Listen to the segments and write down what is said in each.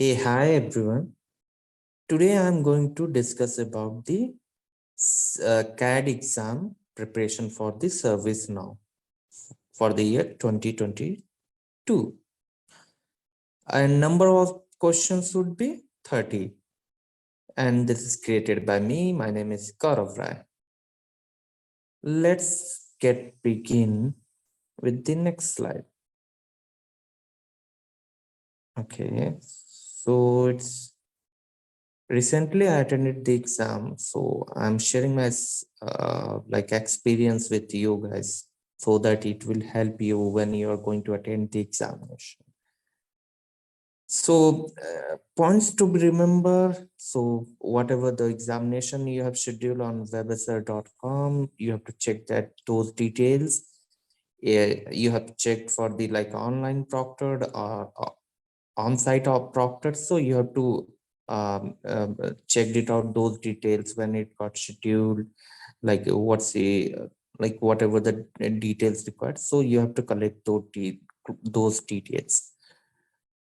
Hey, hi everyone. Today I'm going to discuss about the CAD exam preparation for the service now for the year 2022. And number of questions would be 30. And this is created by me. My name is Gaurav Rai. Let's get begin with the next slide. Okay. So it's recently I attended the exam, so I'm sharing my like experience with you guys so that it will help you when you are going to attend the examination. So points to be remember. So whatever the examination you have scheduled on websr.com, you have to check that those details. Yeah, you have checked for the like online proctored or on-site or proctored. So you have to check it out those details when it got scheduled, like what's the like whatever the details required. So you have to collect those details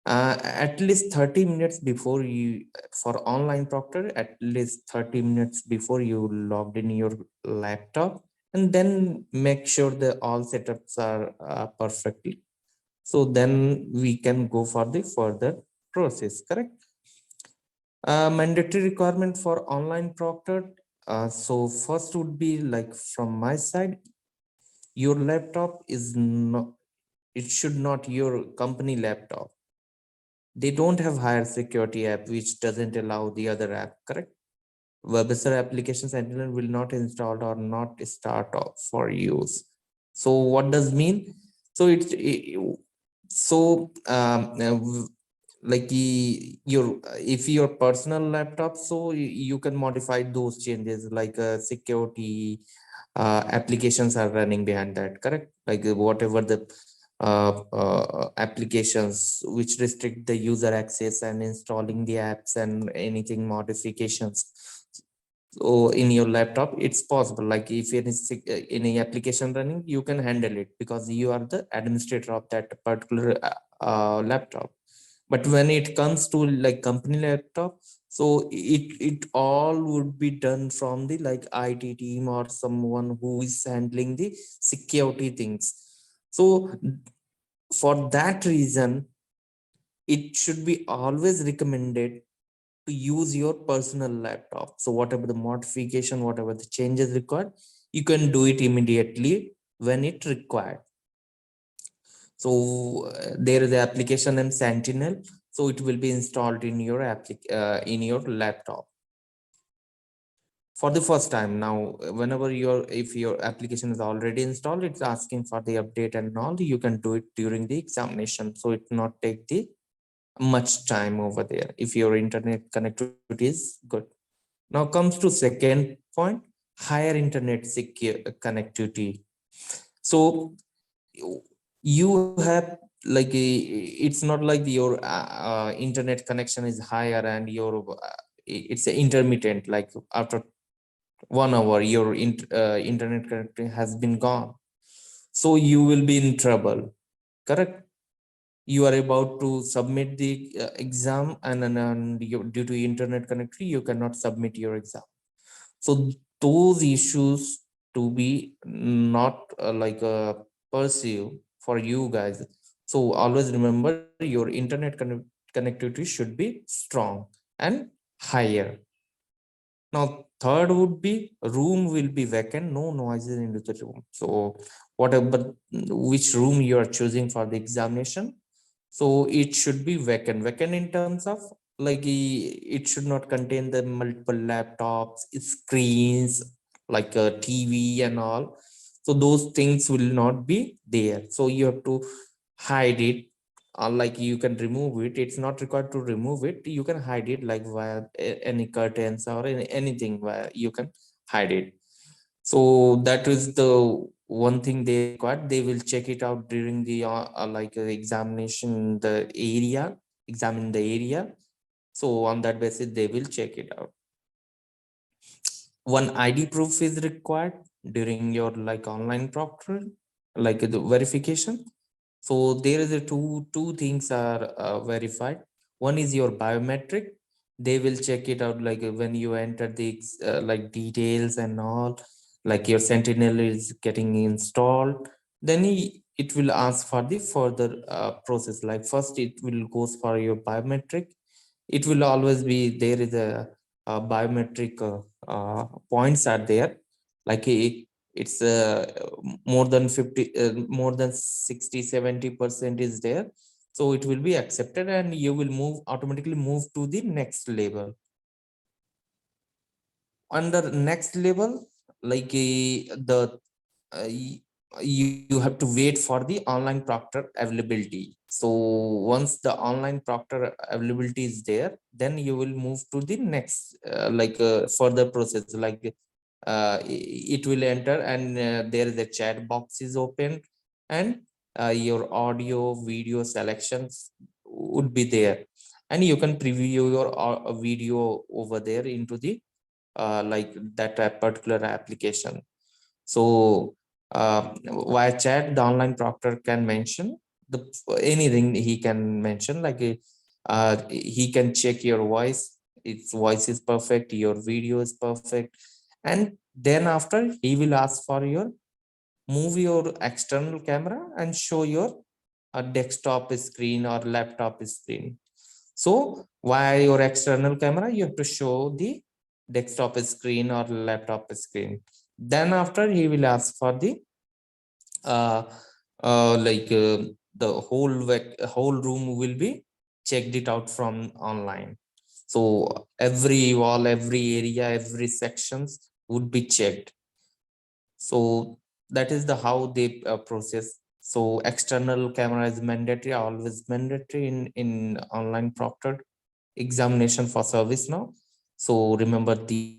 at least 30 minutes before you for online proctor, at least 30 minutes before you logged in your laptop, and then make sure that all setups are perfectly, so then we can go for the further process. Correct. Mandatory requirement for online proctor. So first would be like from my side, your laptop is not, it should not your company laptop. They don't have higher security app which doesn't allow the other app. Correct. WebSR application Sentinel will not install or not start off for use. So what does mean? So so like your if your personal laptop, so you can modify those changes like security applications are running behind that. Correct. Like whatever the applications which restrict the user access and installing the apps and anything modifications, so in your laptop it's possible. Like if any application running, you can handle it because you are the administrator of that particular laptop. But when it comes to like company laptop, so it all would be done from the like IT team or someone who is handling the security things. So for that reason, it should be always recommended to use your personal laptop. So whatever the modification, whatever the changes required, you can do it immediately when it required. So there is the application named Sentinel. So it will be installed in your in your laptop for the first time. Now, whenever if your application is already installed, it's asking for the update and all. You can do it during the examination, so it not take the much time over there if your internet connectivity is good. Now comes to second point, higher internet secure connectivity. So you have like it's not like your internet connection is higher and your it's intermittent, like after 1 hour your internet connection has been gone, so you will be in trouble. Correct. You are about to submit the exam, and then due to internet connectivity you cannot submit your exam. So those issues to be not like pursue for you guys. So always remember your internet connectivity should be strong and higher. Now third would be room will be vacant, no noises into the room. So whatever which room you are choosing for the examination, so it should be vacant in terms of like it should not contain the multiple laptops, screens, like a TV and all. So those things will not be there. So you have to hide it, like you can remove it. It's not required to remove it. You can hide it like via any curtains or anything where you can hide it. So that is the one thing they required. They will check it out during the like examination, the area, examine the area. So on that basis, they will check it out. One ID proof is required during your like online proctor, like the verification. So there is a two things are verified. One is your biometric. They will check it out, like when you enter the like details and all, like your Sentinel is getting installed, then it will ask for the further process. Like first it will goes for your biometric. It will always be there is a biometric points are there, like it's more than 50 more than 60-70% is there, so it will be accepted and you will move automatically move to the next level. Under next level, like the you have to wait for the online proctor availability. So once the online proctor availability is there, then you will move to the next further process, like it will enter and there is a chat box is open, and your audio video selections would be there, and you can preview your video over there into the like that particular application. So via chat, the online proctor can mention the anything he can mention, like he can check your voice. Its voice is perfect, your video is perfect, and then after he will ask for your move your external camera and show your desktop screen or laptop screen. So via your external camera, you have to show the desktop screen or laptop screen. Then after he will ask for the uh, like the whole room will be checked it out from online. So every wall, every area, every sections would be checked. So that is the how they process. So external camera is mandatory, always mandatory in online proctored examination for service now. So remember these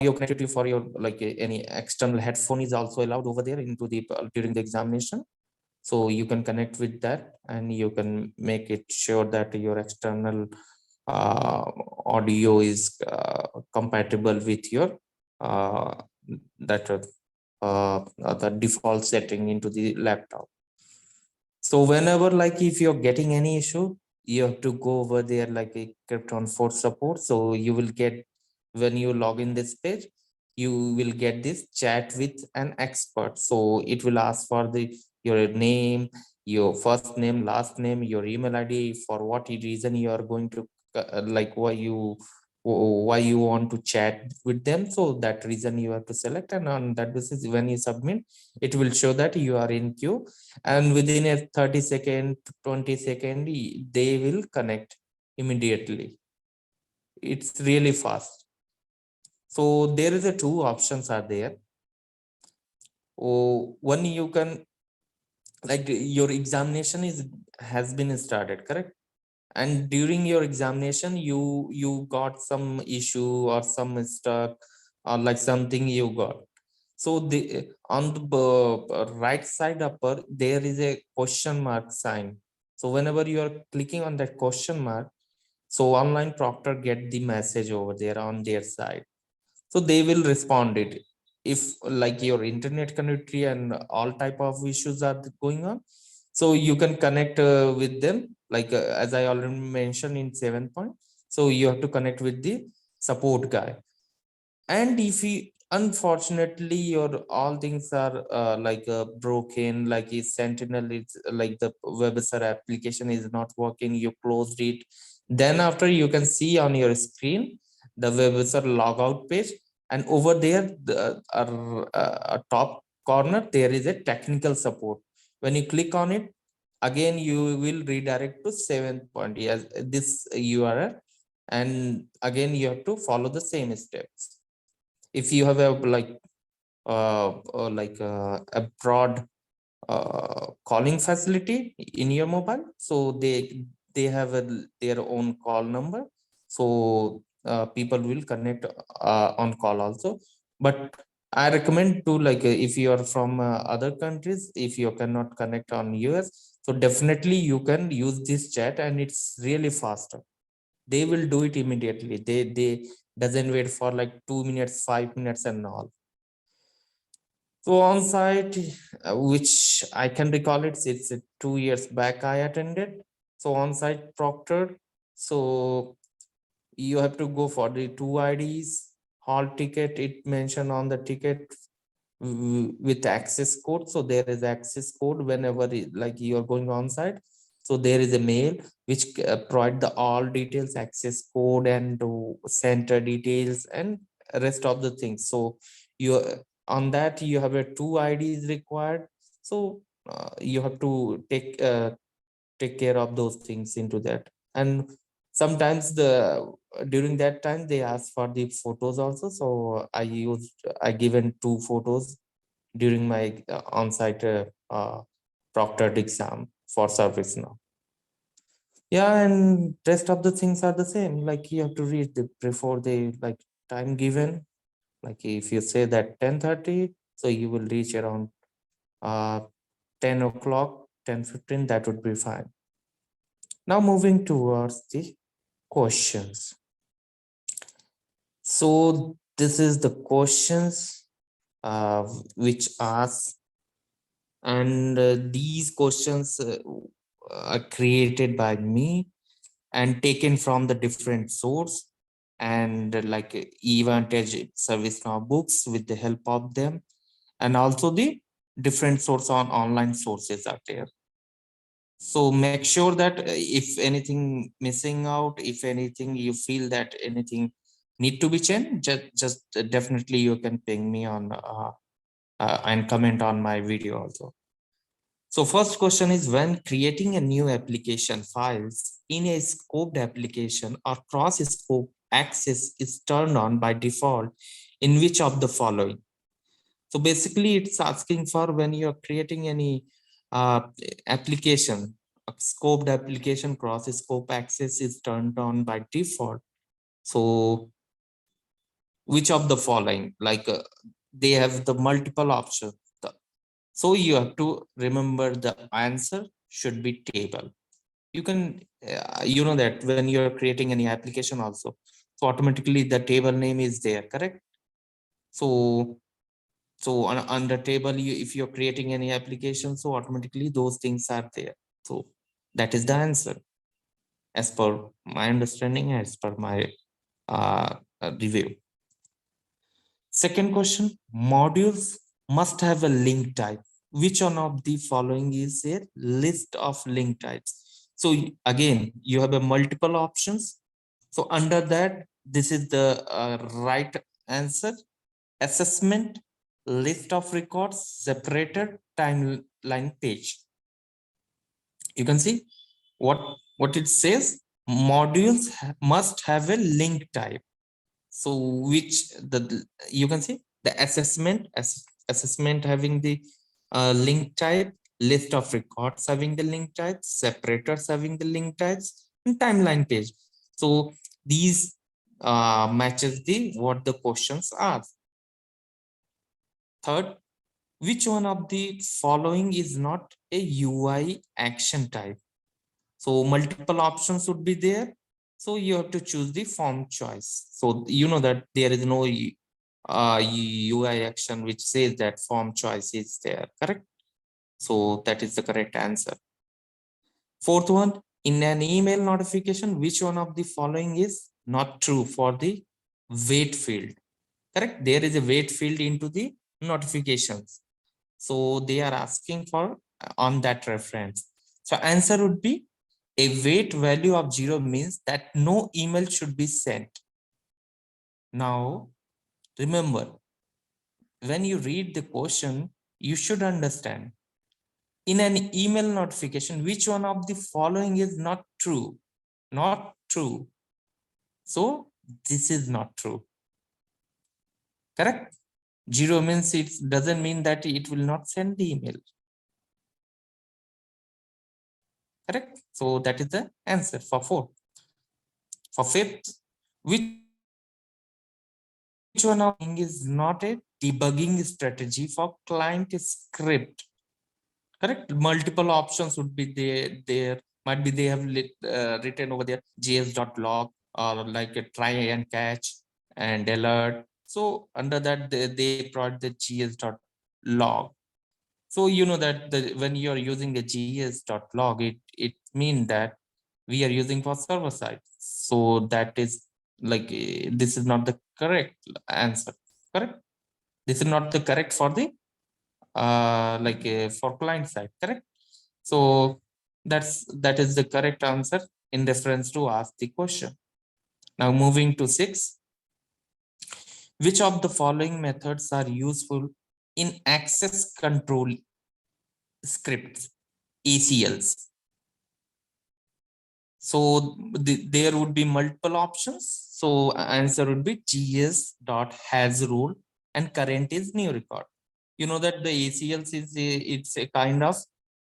audio connectivity for your like any external headphone is also allowed over there into the during the examination. So you can connect with that and you can make it sure that your external uh, audio is compatible with your uh, that the default setting into the laptop. So whenever like if you're getting any issue, you have to go over there like a Krypton for support. So you will get when you log in this page, you will get this chat with an expert. So it will ask for the your name, your first name, last name, your email ID, for what reason you are going to like why you want to chat with them. So that reason you have to select, and on that basis when you submit, it will show that you are in queue, and within a 30-second 20-second they will connect immediately. It's really fast. So there is a two options are there. Oh, one you can like your examination is has been started, correct? And during your examination you got some issue or some stuck or like something you got. So the on the right side upper there is a question mark sign. So whenever you are clicking on that question mark, so online proctor get the message over there on their side. So they will respond it. If like your internet connectivity and all type of issues are going on, so you can connect with them, like as I already mentioned in 7 point. So you have to connect with the support guy. And if you unfortunately your all things are broken, like is Sentinel, it's like the WebSR application is not working, you closed it, then after you can see on your screen the WebSR logout page, and over there the top corner there is a technical support. When you click on it, again you will redirect to 7 point, yes, this URL, and again you have to follow the same steps. If you have a a broad calling facility in your mobile, so they have their own call number. So people will connect on call also. But I recommend to like if you are from other countries, if you cannot connect on US, so definitely you can use this chat and it's really faster. They will do it immediately. They doesn't wait for like 2 minutes 5 minutes and all. So on site, which I can recall it's 2 years back I attended. So on site proctor. So you have to go for the two IDs, hall ticket, it mentioned on the ticket with access code. So there is access code whenever like you're going on site. So there is a mail which provide the all details, access code and center details and rest of the things. So you on that you have a two IDs required. So you have to take care of those things into that. And sometimes the during that time they ask for the photos also. So I given two photos during my on-site proctored exam for service now. Yeah, and rest of the things are the same. Like you have to read the before the like time given. Like if you say that 10:30, so you will reach around uh 10 o'clock, 10:15, that would be fine. Now moving towards the questions. So this is the questions which ask, and these questions are created by me and taken from the different source, and like Evantage service now books with the help of them, and also the different source on online sources are there. So make sure that if anything missing out, if anything you feel that anything need to be changed, just definitely you can ping me on and comment on my video also. So first question is, when creating a new application files in a scoped application or cross scope access is turned on by default in which of the following? So basically it's asking for when you're creating any uh, application, a scoped application cross scope access is turned on by default. So which of the following, like they have the multiple options. So you have to remember the answer should be table. You can, you know that when you're creating any application also, so automatically the table name is there, correct? So on the table, if you're creating any application, so automatically those things are there. So that is the answer as per my understanding, as per my review. Second question, modules must have a link type. Which one of the following is a list of link types? So again, you have a multiple options. So under that, this is the right answer. Assessment, list of records, separated timeline page. You can see what it says. Modules must have a link type. So which you can see the assessment having the link type, list of records having the link types, separators having the link types, and timeline page. So these matches the what the questions are. Third, which one of the following is not a UI action type? So multiple options would be there. So you have to choose the form choice. So you know that there is no UI action which says that form choice is there, correct? So that is the correct answer. Fourth one, in an email notification, which one of the following is not true for the wait field? Correct. There is a wait field into the notifications. So they are asking for on that reference. So answer would be a wait value of 0 means that no email should be sent. Now, remember, when you read the question, you should understand in an email notification, which one of the following is not true? Not true. So this is not true. Correct? 0 means it doesn't mean that it will not send the email. Correct? So that is the answer for fourth. For fifth, which one of is not a debugging strategy for client script? Correct? Multiple options would be there. Might be they have written over there js.log or like a try and catch and alert. So under that they provide the gs. log. So you know that when you are using a gs.log, it means that we are using for server side. So that is like this is not the correct answer. Correct. This is not the correct for the for client side. Correct. So that is the correct answer in reference to ask the question. Now moving to 6. Which of the following methods are useful in access control scripts, ACLs? So there would be multiple options. So answer would be gs dot has rule and current is new record. You know that the ACLs is it's a kind of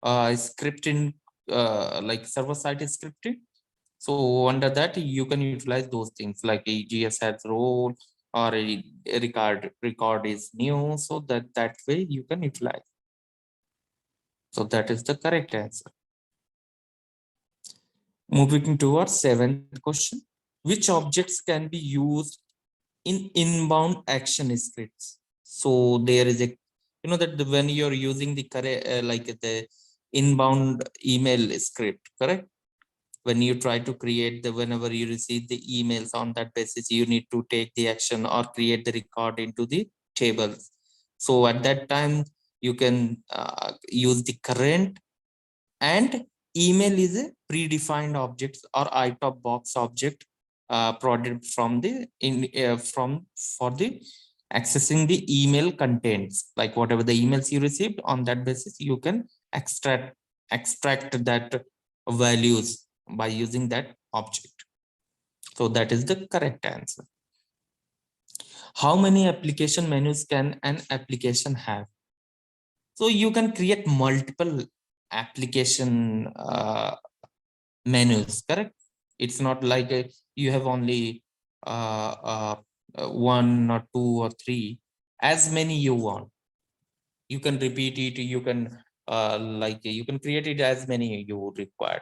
scripting like server side is scripted. So under that you can utilize those things like a gs has role or a record is new. So that way you can utilize. So that is the correct answer. Moving towards 7th question. Which objects can be used in inbound action scripts? So there is a, you know that when you're using the correct like the inbound email script, correct? When you try to create the, whenever you receive the emails, on that basis you need to take the action or create the record into the tables. So at that time you can use the current, and email is a predefined object or ITOP box object provided from the from for the accessing the email contents, like whatever the emails you received, on that basis you can extract that values by using that object. So that is the correct answer. How many application menus can an application have? So you can create multiple application menus, correct? It's not like you have only one or two or three, as many you want. You can repeat it, you can you can create it as many you would require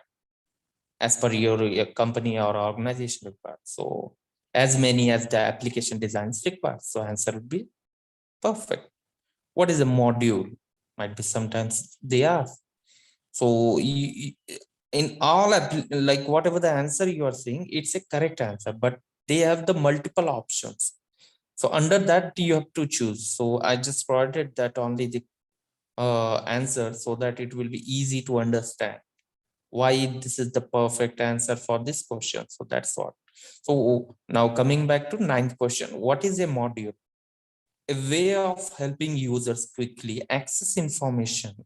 as per your company or organization required. So as many as the application designs require. So answer would be perfect. What is a module? Might be sometimes they ask. So in all like whatever the answer you are saying, it's a correct answer, but they have the multiple options. So under that you have to choose. So I just provided that only the answer so that it will be easy to understand why this is the perfect answer for this question. So that's what. So now coming back to 9th question, what is a module? A way of helping users quickly access information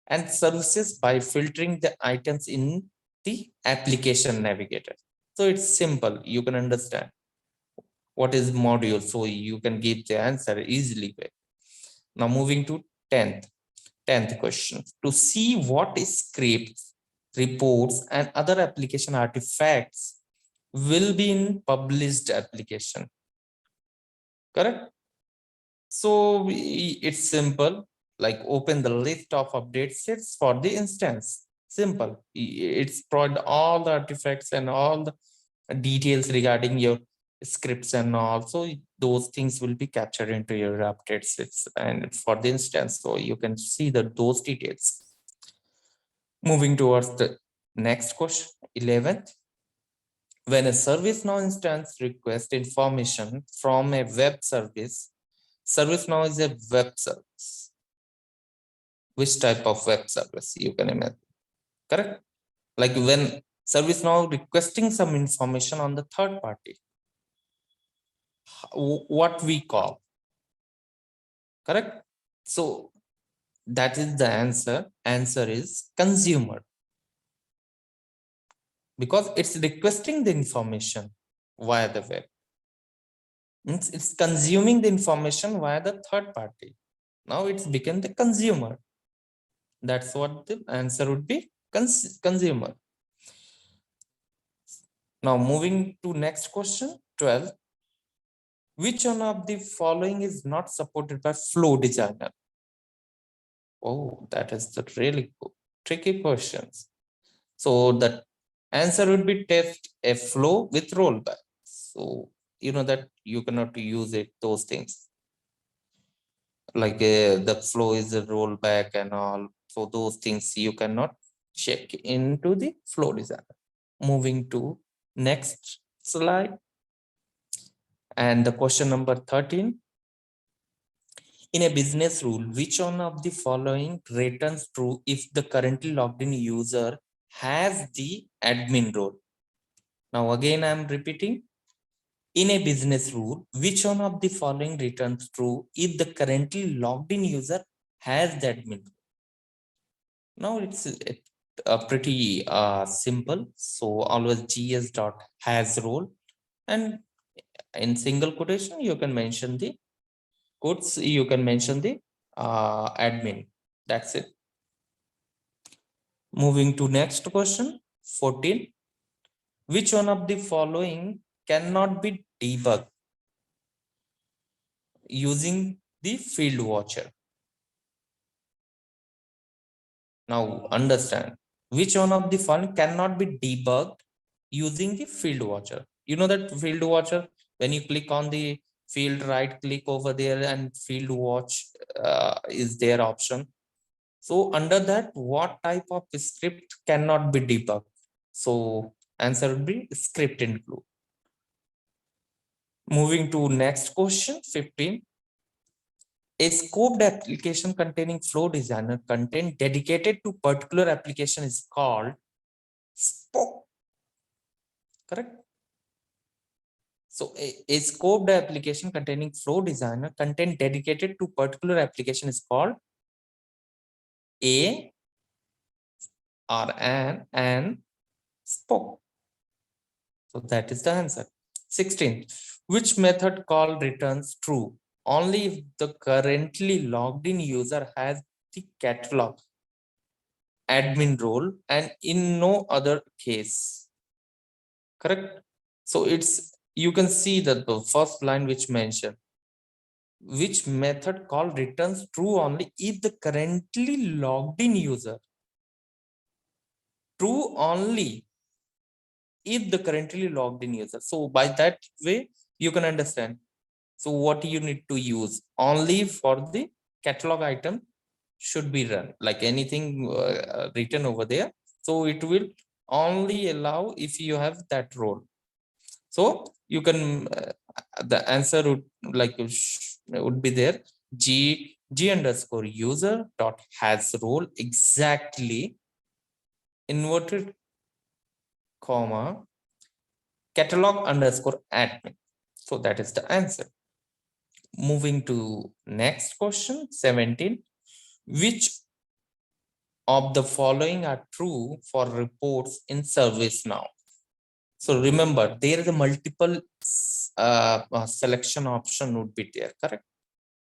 and services by filtering the items in the application navigator. So it's simple, you can understand what is module, so you can give the answer easily. Now moving to 10th question. To see what scripts, reports and other application artifacts will be in published application, correct? So it's simple, like open the list of update sets for the instance. Simple. It's provide all the artifacts and all the details regarding your scripts and all. So those things will be captured into your update sets and for the instance. So you can see those details. Moving towards the next question, 11th. When a ServiceNow instance requests information from a web service, ServiceNow is a web service. Which type of web service you can imagine, correct? Like when ServiceNow requesting some information on the third party, what we call, correct? So that is the answer. Answer is consumer, because it's requesting the information via the web. Means it's consuming the information via the third party. Now it's become the consumer. That's what the answer would be, consumer. Now moving to next question, 12. Which one of the following is not supported by Flow Designer? Oh, that is the really tricky questions. So the answer would be test a flow with rollback. So you know that you cannot use it, those things. the flow is a rollback and all. So those things you cannot check into the flow designer. Moving to next slide. And the question number 13. In a business rule, which one of the following returns true if the currently logged in user has the admin role? Now again, I'm repeating. In a business rule, which one of the following returns true if the currently logged in user has the admin? Now it's pretty simple. So always gs dot has role, and in single quotation you can mention the quotes, you can mention the admin. That's it. Moving to next question 14. Which one of the following cannot be debugged using the field watcher? Now understand, which one of the following cannot be debugged using the field watcher? You know that field watcher, when you click on the field, right click over there and field watch is their option. So under that, what type of script cannot be debugged? So answer would be script include. Moving to next question 15. A scoped application containing flow designer content dedicated to particular application is called spoke. Correct? So a scoped application containing flow designer content dedicated to particular application is called a or an and spoke. So that is the answer. 16. Which method call returns true only if the currently logged in user has the catalog admin role and in no other case? Correct. So it's, you can see that the first line which mentioned, which method call returns true only if the currently logged in user. True only if the currently logged in user. So by that way you can understand. So what you need to use only for the catalog item should be run, like anything written over there. So it will only allow if you have that role. So you can the answer would would be there. G underscore user dot has role exactly inverted comma catalog underscore admin. So that is the answer. Moving to next question 17. Which of the following are true for reports in ServiceNow? So remember, there is a multiple selection option would be there, correct?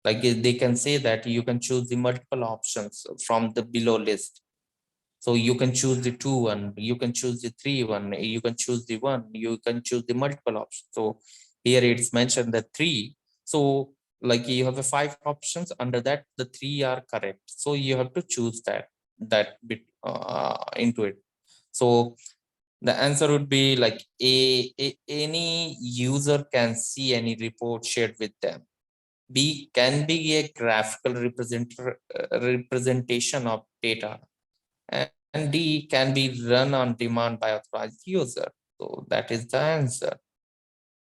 Like they can say that you can choose the multiple options from the below list. So you can choose the 2 1, you can choose the 3 1, you can choose the 1, you can choose the multiple options. So here it's mentioned that 3. So like you have a 5 options, under that the 3 are correct. So you have to choose that bit into it. So the answer would be like any user can see any report shared with them. B can be a graphical representation of data, and D can be run on demand by authorized user. So that is the answer.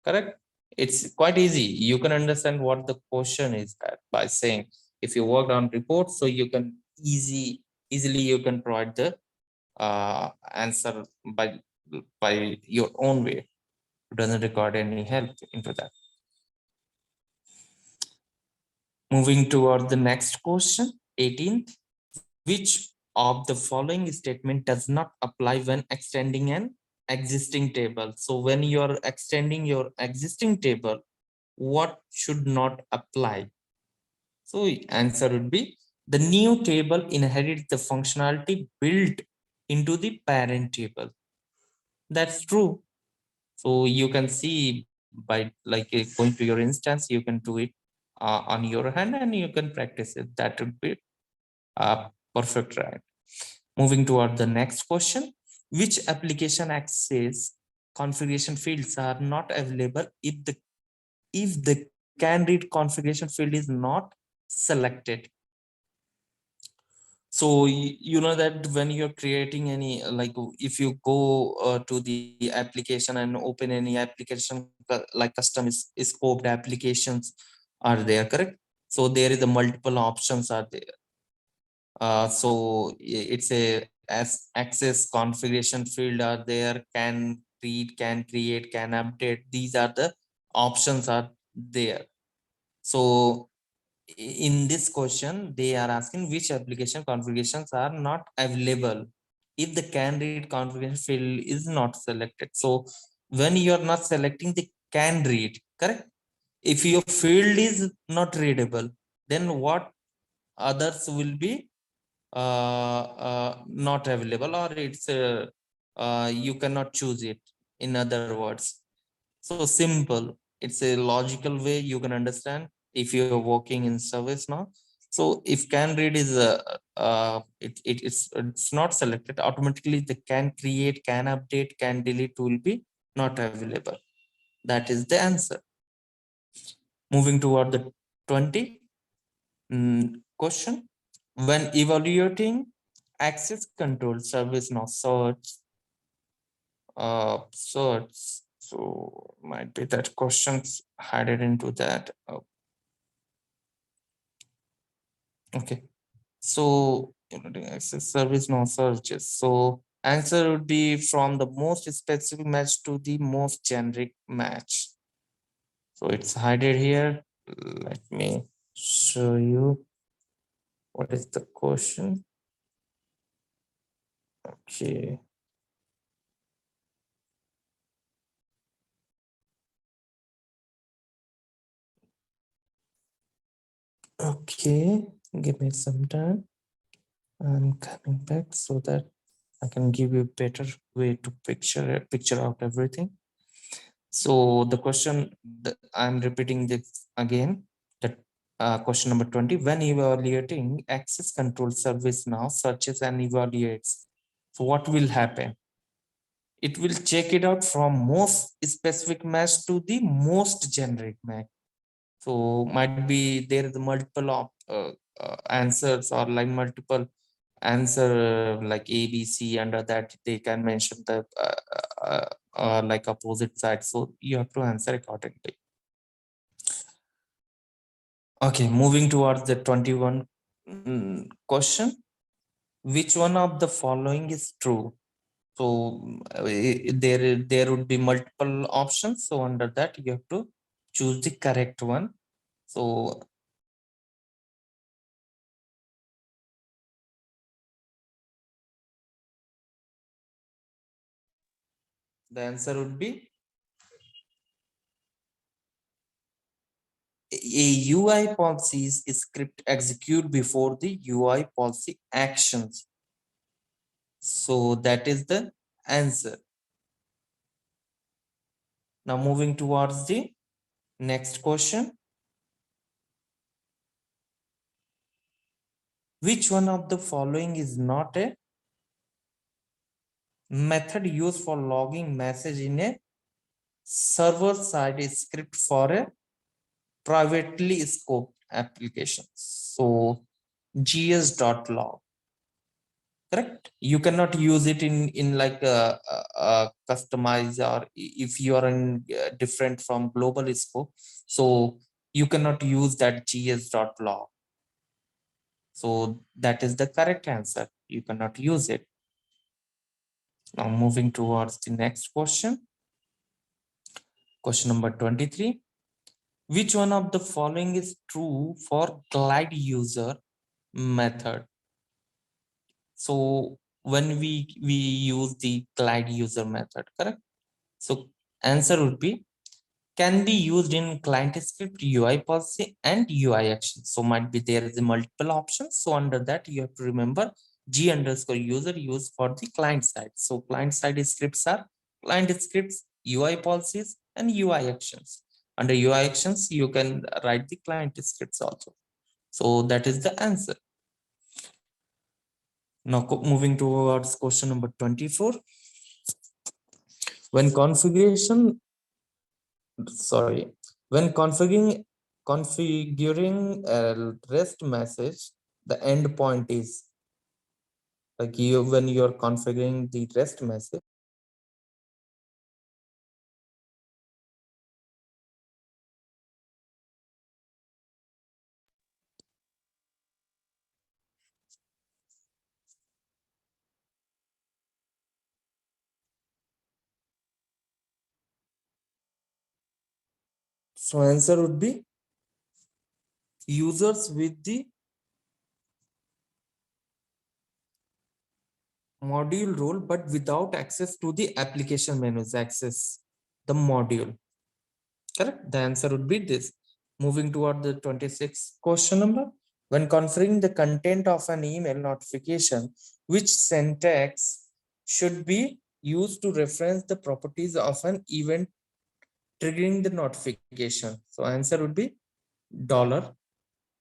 Correct? It's quite easy. You can understand what the question is that by saying if you worked on reports, so you can easily you can provide the answer by your own way. It doesn't require any help into that. Moving toward the next question, 18th. Which of the following statement does not apply when extending an existing table? So when you're extending your existing table, what should not apply? So answer would be the new table inherits the functionality built into the parent table. That's true. So you can see by going to your instance, you can do it on your hand and you can practice it. That would be perfect, right? Moving toward the next question, which application access configuration fields are not available if the can read configuration field is not selected. So you know that when you're creating any like if you go to the application and open any application like custom scoped applications are there, correct? So there is a multiple options are there. So it's a as access configuration field are there, can read, can create, can update. These are the options are there. So in this question, they are asking which application configurations are not available if the can read configuration field is not selected. So when you are not selecting the can read, correct? If your field is not readable, then what others will be not available, or it's you cannot choose it, in other words. So simple, it's a logical way you can understand if you're working in service now. So if can read is it's not selected, automatically the can create, can update, can delete will be not available. That is the answer. Moving toward the 20 question. When evaluating access control service now search, so might be that questions added into that. Okay, so access service now searches, so answer would be from the most specific match to the most generic match. So it's hidden here. Let me show you what is the question. Okay. Okay, give me some time. I'm coming back so that I can give you a better way to picture out everything. So the question, I'm repeating this again. That question number 20. When evaluating access control service now searches and evaluates, so what will happen? It will check it out from most specific match to the most generic match. So might be there is multiple answers, or like multiple answer like A, B, C. Under that they can mention the like opposite side. So you have to answer accordingly. Okay, moving towards the 21 question. Which one of the following is true? So there would be multiple options. So under that you have to choose the correct one. So the answer would be a UI policies script execute before the UI policy actions. So that is the answer. Now moving towards the next question. Which one of the following is not a method used for logging message in a server side script for a privately scoped application? So gs.log, correct? You cannot use it in like a customize, or if you are in different from global scope, so you cannot use that gs.log. So that is the correct answer, you cannot use it. Now moving towards the next question. Question number 23. Which one of the following is true for glide user method? So when we use the glide user method, correct? So answer would be can be used in client script, UI policy, and UI action. So might be there is a multiple options. So under that you have to remember G underscore user used for the client side. So client side scripts are client scripts, UI policies, and UI actions. Under UI actions, you can write the client scripts also. So that is the answer. Now moving towards question number 24. When configuration, sorry, when configuring configuring a REST message, the endpoint is like when you're configuring the REST message. So answer would be users with the module role but without access to the application menus, access the module. Correct. The answer would be this. Moving toward the 26th question number. When configuring the content of an email notification, which syntax should be used to reference the properties of an event triggering the notification? So answer would be dollar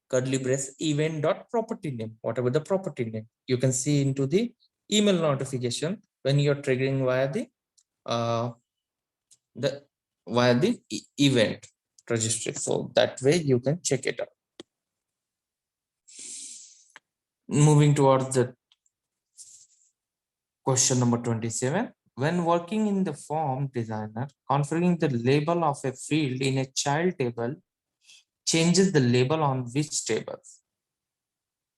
curly brace event dot property name, whatever the property name you can see into the email notification when you're triggering uh, the via the event registry. So that way you can check it out. Moving towards the question number 27. When working in the form designer, configuring the label of a field in a child table changes the label on which tables?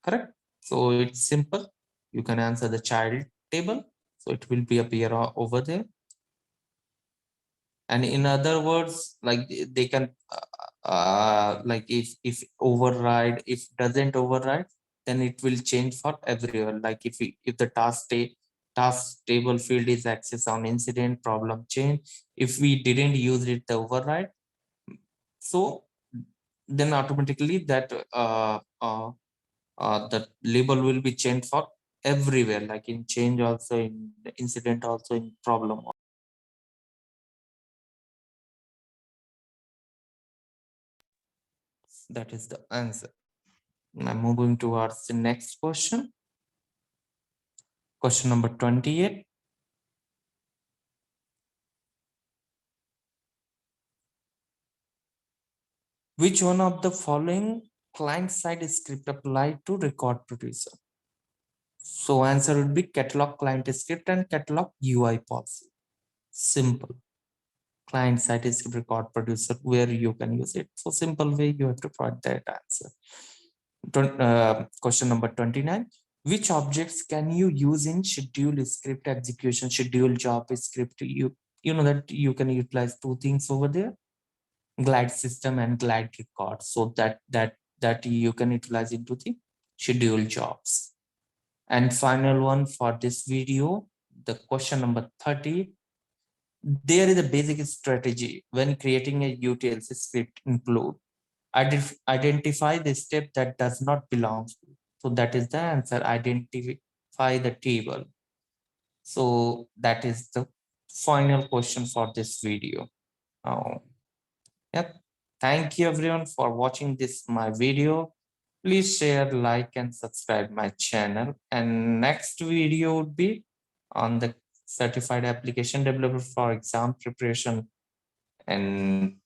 Correct. So it's simple. You can answer the child table. So it will be appear over there. And in other words, like they can like if override, if doesn't override, then it will change for everyone. Like if the task table field is access on incident problem change, if we didn't use it the override, so then automatically that the label will be changed for everywhere, like in change also, in incident also, in problem. That is the answer. I'm moving towards the next question. Question number 28. Which one of the following client-side script apply to record producer? So answer would be catalog client script and catalog UI policy. Simple. Client-side script record producer where you can use it. So simple way you have to provide that answer. Question number 29. Which objects can you use in schedule script execution, schedule job script? You know that you can utilize two things over there, glide system and glide record. So that you can utilize into the schedule jobs. And final one for this video, the question number 30. There is a basic strategy when creating a UTLC script include identify the step that does not belong to. So that is the answer, identify the table. So that is the final question for this video. Yep. Thank you everyone for watching this my video. Please share, like, and subscribe my channel. And next video would be on the certified application developer for exam preparation and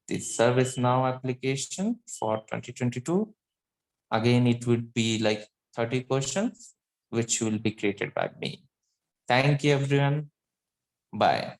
the ServiceNow application for 2022. Again, it would be like 30 questions, which will be created by me. Thank you, everyone. Bye.